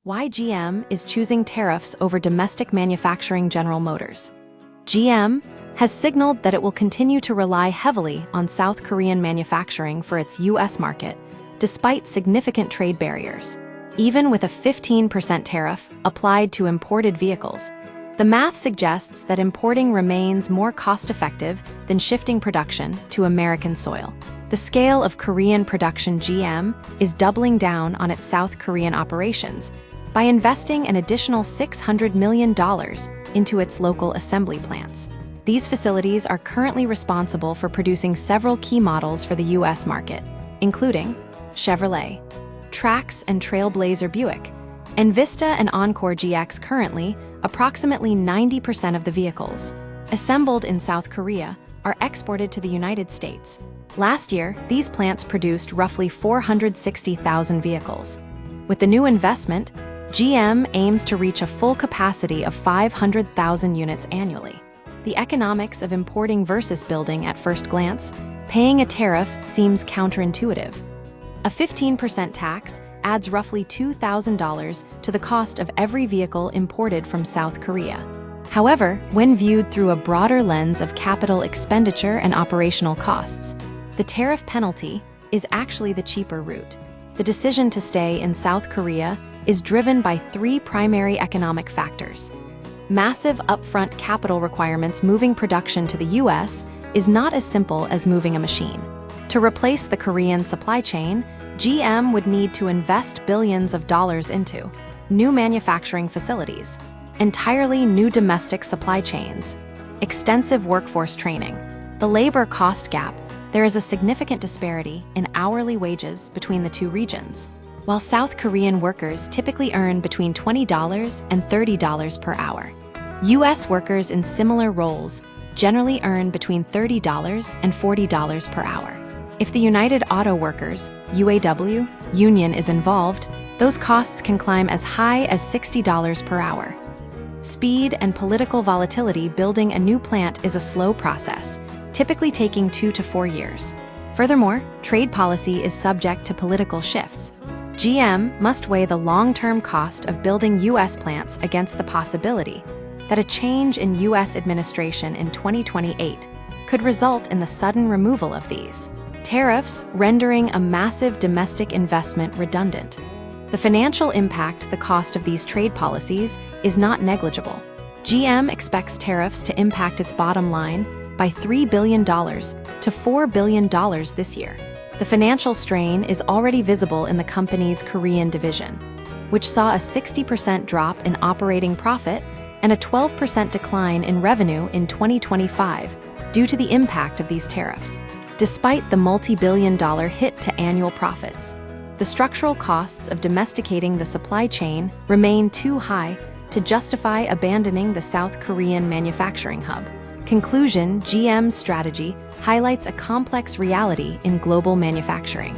Why GM is choosing tariffs over domestic manufacturing. General Motors. GM has signaled that it will continue to rely heavily on South Korean manufacturing for its U.S. market, despite significant trade barriers. Even with a 15% tariff applied to imported vehicles, the math suggests that importing remains more cost-effective than shifting production to American soil. The scale of Korean production. GM is doubling down on its South Korean operations by investing an additional $600 million into its local assembly plants. These facilities are currently responsible for producing several key models for the U.S. market, including Chevrolet, Trax and Trailblazer Buick, and Vista and Encore GX. Currently, approximately 90% of the vehicles assembled in South Korea are exported to the United States. Last year, these plants produced roughly 460,000 vehicles. With the new investment, GM aims to reach a full capacity of 500,000 units annually. The economics of importing versus building. At first glance, paying a tariff seems counterintuitive. A 15% tax adds roughly $2,000 to the cost of every vehicle imported from South Korea. However, when viewed through a broader lens of capital expenditure and operational costs, the tariff penalty is actually the cheaper route. The decision to stay in South Korea is driven by three primary economic factors. Massive upfront capital requirements. Moving production to the U.S. is not as simple as moving a machine. To replace the Korean supply chain, GM would need to invest billions of dollars into new manufacturing facilities, entirely new domestic supply chains, extensive workforce training. The labor cost gap. There is a significant disparity in hourly wages between the two regions. While South Korean workers typically earn between $20 and $30 per hour, U.S. workers in similar roles generally earn between $30 and $40 per hour. If the United Auto Workers (UAW) union is involved, those costs can climb as high as $60 per hour. Speed and political volatility. Building a new plant is a slow process, typically taking 2 to 4 years. Furthermore, trade policy is subject to political shifts. GM must weigh the long-term cost of building U.S. plants against the possibility that a change in U.S. administration in 2028 could result in the sudden removal of these tariffs, rendering a massive domestic investment redundant. The financial impact. The cost of these trade policies is not negligible. GM expects tariffs to impact its bottom line by $3 billion to $4 billion this year. The financial strain is already visible in the company's Korean division, which saw a 60% drop in operating profit and a 12% decline in revenue in 2025 due to the impact of these tariffs. Despite the multi-billion-dollar hit to annual profits, the structural costs of domesticating the supply chain remain too high to justify abandoning the South Korean manufacturing hub. Conclusion. GM's strategy highlights a complex reality in global manufacturing.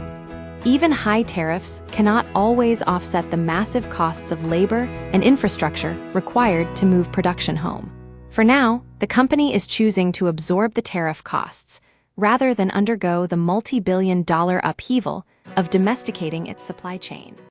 Even high tariffs cannot always offset the massive costs of labor and infrastructure required to move production home. For now, the company is choosing to absorb the tariff costs rather than undergo the multi-billion-dollar upheaval of domesticating its supply chain.